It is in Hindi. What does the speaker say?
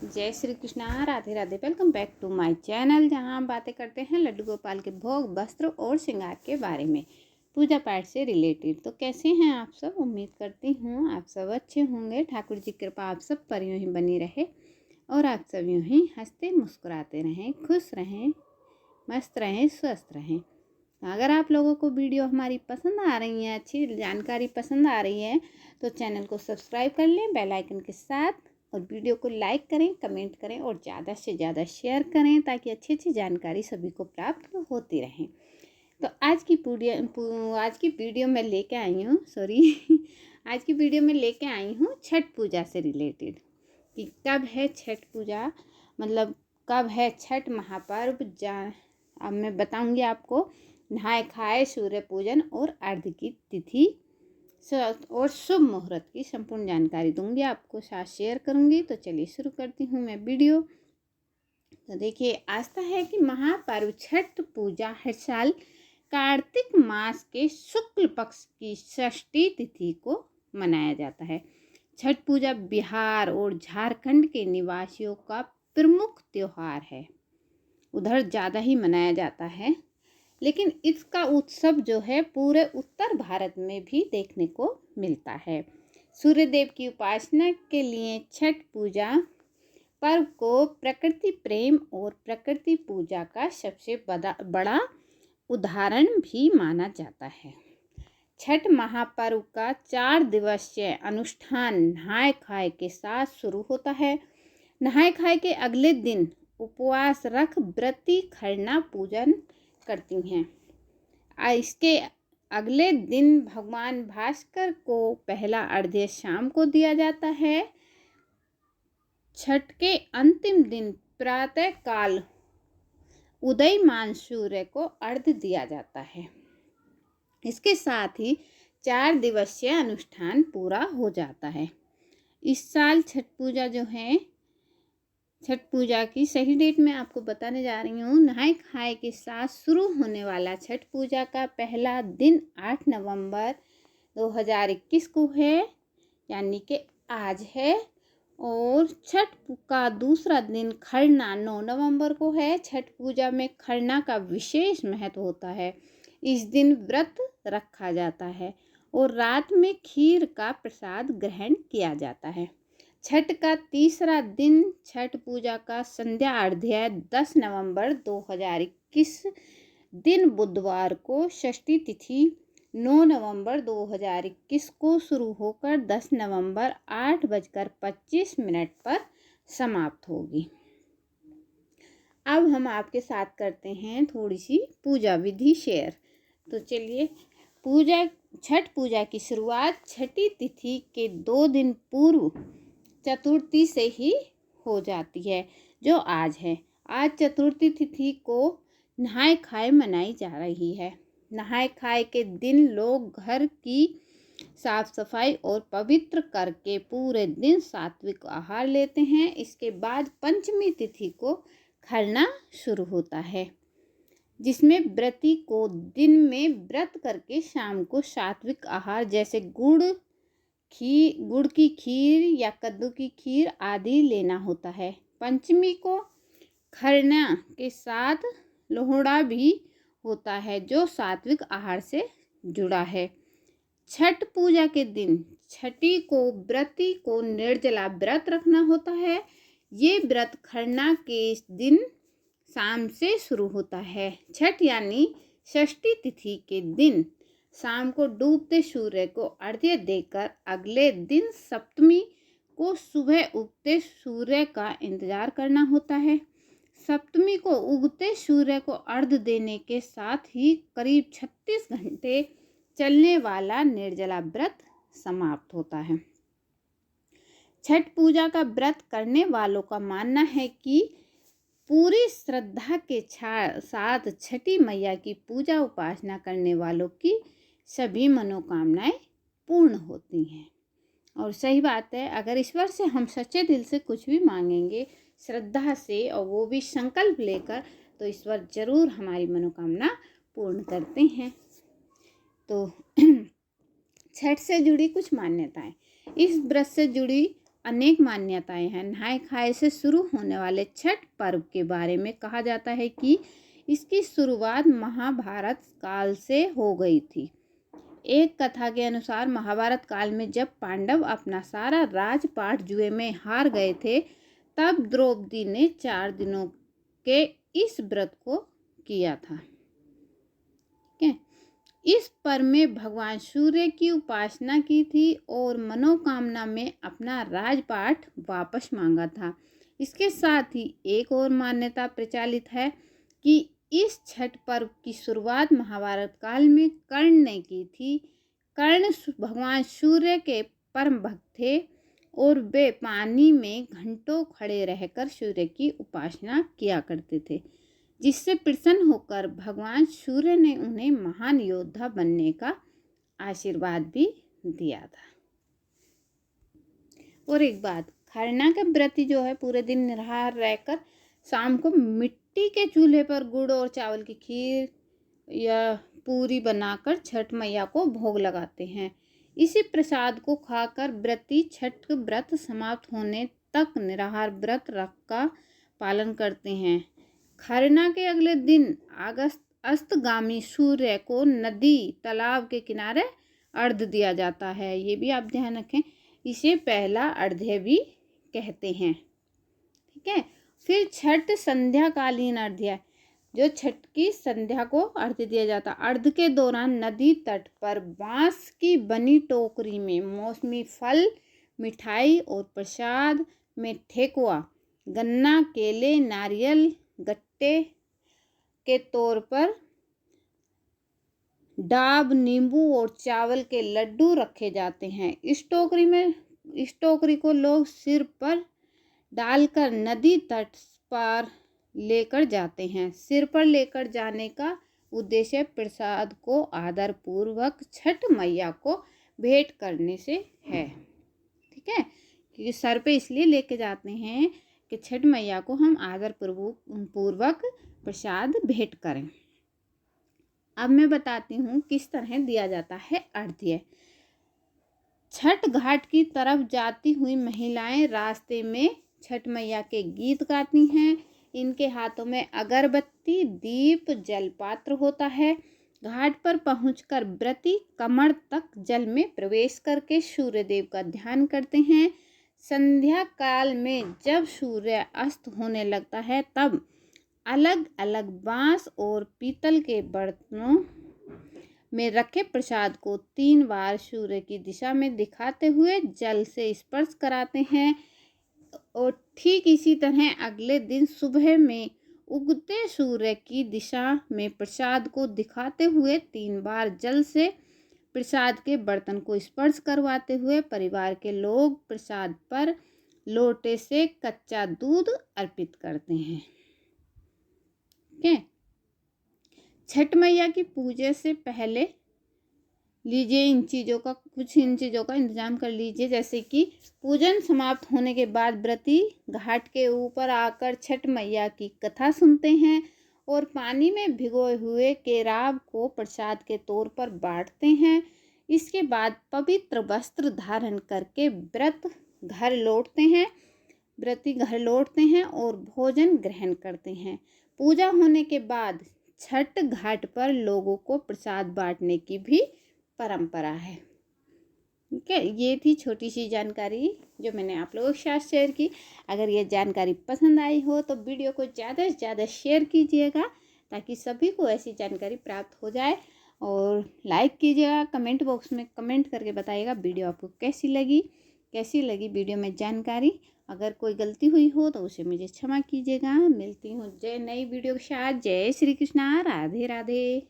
जय Shri Krishna, Radhe Radhe. Welcome back to my channel, जहां हम बातें करते हैं लड्डू गोपाल के भोग, वस्त्र और श्रृंगार के बारे में, पूजा पाठ से रिलेटेड। तो कैसे हैं आप सब? उम्मीद करती हूँ आप सब अच्छे होंगे। ठाकुर जी की कृपा आप सब पर यूँ ही बनी रहे और आप सब यूँ ही हंसते मुस्कुराते रहें, खुश रहें, मस्त रहें, स्वस्थ रहें। अगर आप लोगों को वीडियो हमारी पसंद आ रही है, अच्छी जानकारी पसंद आ रही है, तो चैनल को सब्सक्राइब कर लें बेल आइकन के साथ, और वीडियो को लाइक करें, कमेंट करें और ज़्यादा से ज़्यादा शेयर करें, ताकि अच्छी अच्छी जानकारी सभी को प्राप्त होती रहे। तो आज की वीडियो में लेके आई हूँ आज की वीडियो में लेके आई हूँ छठ पूजा से रिलेटेड, कि कब है छठ पूजा, मतलब कब है छठ महापर्व। अब मैं बताऊँगी आपको नहाय खाए, सूर्य पूजन और अर्घ्य की तिथि और शुभ मुहूर्त की संपूर्ण जानकारी दूंगी, आपको साथ शेयर करूंगी। तो चलिए शुरू करती हूँ मैं वीडियो। तो देखिए, आस्था है कि महापर्व छठ पूजा हर साल कार्तिक मास के शुक्ल पक्ष की षष्ठी तिथि को मनाया जाता है। छठ पूजा बिहार और झारखंड के निवासियों का प्रमुख त्योहार है, उधर ज़्यादा ही मनाया जाता है, लेकिन इसका उत्सव जो है पूरे उत्तर भारत में भी देखने को मिलता है। सूर्य देव की उपासना के लिए छठ पूजा पर्व को प्रकृति प्रेम और प्रकृति पूजा का सबसे बड़ा उदाहरण भी माना जाता है। छठ महापर्व का 4 दिवसीय अनुष्ठान नहाय खाए के साथ शुरू होता है। नहाय खाए के अगले दिन उपवास रख व्रती खरना पूजन करती हैं। इसके अगले दिन भगवान भास्कर को पहला अर्घ्य शाम को दिया जाता है। छठ के अंतिम दिन प्रातः काल उदयमान सूर्य को अर्घ्य दिया जाता है। इसके साथ ही 4 दिवसीय अनुष्ठान पूरा हो जाता है। इस साल छठ पूजा जो है, छठ पूजा की सही डेट मैं आपको बताने जा रही हूँ। नहाय खाए के साथ शुरू होने वाला छठ पूजा का पहला दिन 8 नवंबर 2021 को है, यानी कि आज है। और छठ का दूसरा दिन खरना 9 नवंबर को है। छठ पूजा में खरना का विशेष महत्व होता है। इस दिन व्रत रखा जाता है और रात में खीर का प्रसाद ग्रहण किया जाता है। छठ का तीसरा दिन छठ पूजा का संध्या अर्घ्य 10 नवंबर 2021 दिन बुधवार को षष्ठी तिथि 9 नवंबर 2021 को शुरू होकर 10 नवंबर 8:25 पर समाप्त होगी। अब हम आपके साथ करते हैं थोड़ी सी पूजा विधि शेयर। तो चलिए, छठ पूजा की शुरुआत छठी तिथि के 2 दिन पूर्व चतुर्थी से ही हो जाती है, जो आज है। आज चतुर्थी तिथि को नहाय खाए मनाई जा रही है। नहाय खाए के दिन लोग घर की साफ सफाई और पवित्र करके पूरे दिन सात्विक आहार लेते हैं। इसके बाद पंचमी तिथि को खरना शुरू होता है, जिसमें व्रती को दिन में व्रत करके शाम को सात्विक आहार जैसे गुड़ की खीर या कद्दू की खीर आदि लेना होता है। पंचमी को खरना के साथ लोहड़ा भी होता है, जो सात्विक आहार से जुड़ा है। छठ पूजा के दिन छठी को व्रती को निर्जला व्रत रखना होता है। ये व्रत खरना के दिन शाम से शुरू होता है। छठ यानी षष्ठी तिथि के दिन शाम को डूबते सूर्य को अर्घ्य देकर अगले दिन सप्तमी को सुबह उगते सूर्य का इंतजार करना होता है। सप्तमी को उगते सूर्य को अर्घ्य देने के साथ ही करीब 36 घंटे चलने वाला निर्जला व्रत समाप्त होता है। छठ पूजा का व्रत करने वालों का मानना है कि पूरी श्रद्धा के साथ छठी मैया की पूजा उपासना करने वालों की सभी मनोकामनाएं पूर्ण होती हैं। और सही बात है, अगर ईश्वर से हम सच्चे दिल से कुछ भी मांगेंगे श्रद्धा से, और वो भी संकल्प लेकर, तो ईश्वर जरूर हमारी मनोकामना पूर्ण करते हैं। तो छठ से जुड़ी कुछ मान्यताएं। इस व्रत से जुड़ी अनेक मान्यताएं हैं। नहाय खाए से शुरू होने वाले छठ पर्व के बारे में कहा जाता है कि इसकी शुरुआत महाभारत काल से हो गई थी। एक कथा के अनुसार महाभारत काल में जब पांडव अपना सारा राजपाट जुए में हार गए थे, तब द्रौपदी ने 4 दिनों के इस व्रत को किया था। ठीक है। इस पर्व में भगवान सूर्य की उपासना की थी और मनोकामना में अपना राजपाट वापस मांगा था। इसके साथ ही एक और मान्यता प्रचलित है कि इस छठ पर्व की शुरुआत महाभारत काल में कर्ण ने की थी। कर्ण भगवान सूर्य के परम भक्त थे और वे पानी में घंटों खड़े रहकर सूर्य की उपासना किया करते थे, जिससे प्रसन्न होकर भगवान सूर्य ने उन्हें महान योद्धा बनने का आशीर्वाद भी दिया था। और एक बात, खरना के व्रती जो है पूरे दिन निराहार रहकर शाम को मिट्टी के चूल्हे पर गुड़ और चावल की खीर या पूरी बनाकर छठ मैया को भोग लगाते हैं। इसी प्रसाद को खाकर व्रती छठ व्रत समाप्त होने तक निराहार व्रत रख का पालन करते हैं। खरना के अगले दिन अस्तगामी सूर्य को नदी तालाब के किनारे अर्घ्य दिया जाता है। ये भी आप ध्यान रखें, इसे पहला अर्घ्य भी कहते हैं। ठीक है। फिर छठ संध्याकालीन अर्घ्य, जो छठ की संध्या को अर्घ्य दिया जाता। अर्घ्य के दौरान नदी तट पर बांस की बनी टोकरी में मौसमी फल, मिठाई और प्रसाद में ठेकुआ, गन्ना, केले, नारियल, गट्टे के तौर पर डाब, नींबू और चावल के लड्डू रखे जाते हैं। इस टोकरी को लोग सिर पर डालकर नदी तट पर लेकर जाते हैं। सिर पर लेकर जाने का उद्देश्य प्रसाद को आदर पूर्वक छठ मैया को भेंट करने से है। ठीक है, क्योंकि सर पे इसलिए लेके जाते हैं कि छठ मैया को हम आदर पूर्वक प्रसाद भेंट करें। अब मैं बताती हूँ किस तरह दिया जाता है अर्घ्य। छठ घाट की तरफ जाती हुई महिलाएं रास्ते में छठ मैया के गीत गाती हैं। इनके हाथों में अगरबत्ती, दीप, जलपात्र होता है। घाट पर पहुंचकर व्रती कमर तक जल में प्रवेश करके सूर्य देव का ध्यान करते हैं। संध्या काल में जब सूर्य अस्त होने लगता है, तब अलग अलग बांस और पीतल के बर्तनों में रखे प्रसाद को 3 बार सूर्य की दिशा में दिखाते हुए जल से स्पर्श कराते हैं। और ठीक इसी तरह अगले दिन सुबह में उगते सूर्य की दिशा में प्रसाद को दिखाते हुए 3 बार जल से प्रसाद के बर्तन को स्पर्श करवाते हुए परिवार के लोग प्रसाद पर लोटे से कच्चा दूध अर्पित करते हैं। ठीक है। छठ मैया की पूजा से पहले लीजिए कुछ इन चीज़ों का इंतजाम कर लीजिए। जैसे कि पूजन समाप्त होने के बाद व्रती घाट के ऊपर आकर छठ मैया की कथा सुनते हैं और पानी में भिगोए हुए केराव को प्रसाद के तौर पर बांटते हैं। इसके बाद पवित्र वस्त्र धारण करके व्रती घर लौटते हैं और भोजन ग्रहण करते हैं। पूजा होने के बाद छठ घाट पर लोगों को प्रसाद बांटने की भी परंपरा है। ठीक है, ये थी छोटी सी जानकारी जो मैंने आप लोगों के साथ शेयर की। अगर ये जानकारी पसंद आई हो तो वीडियो को ज़्यादा से ज़्यादा शेयर कीजिएगा, ताकि सभी को ऐसी जानकारी प्राप्त हो जाए। और लाइक कीजिएगा, कमेंट बॉक्स में कमेंट करके बताइएगा वीडियो आपको कैसी लगी वीडियो में जानकारी। अगर कोई गलती हुई हो तो उसे मुझे क्षमा कीजिएगा। मिलती हूँ नई वीडियो के साथ। जय श्री कृष्णा, राधे राधे।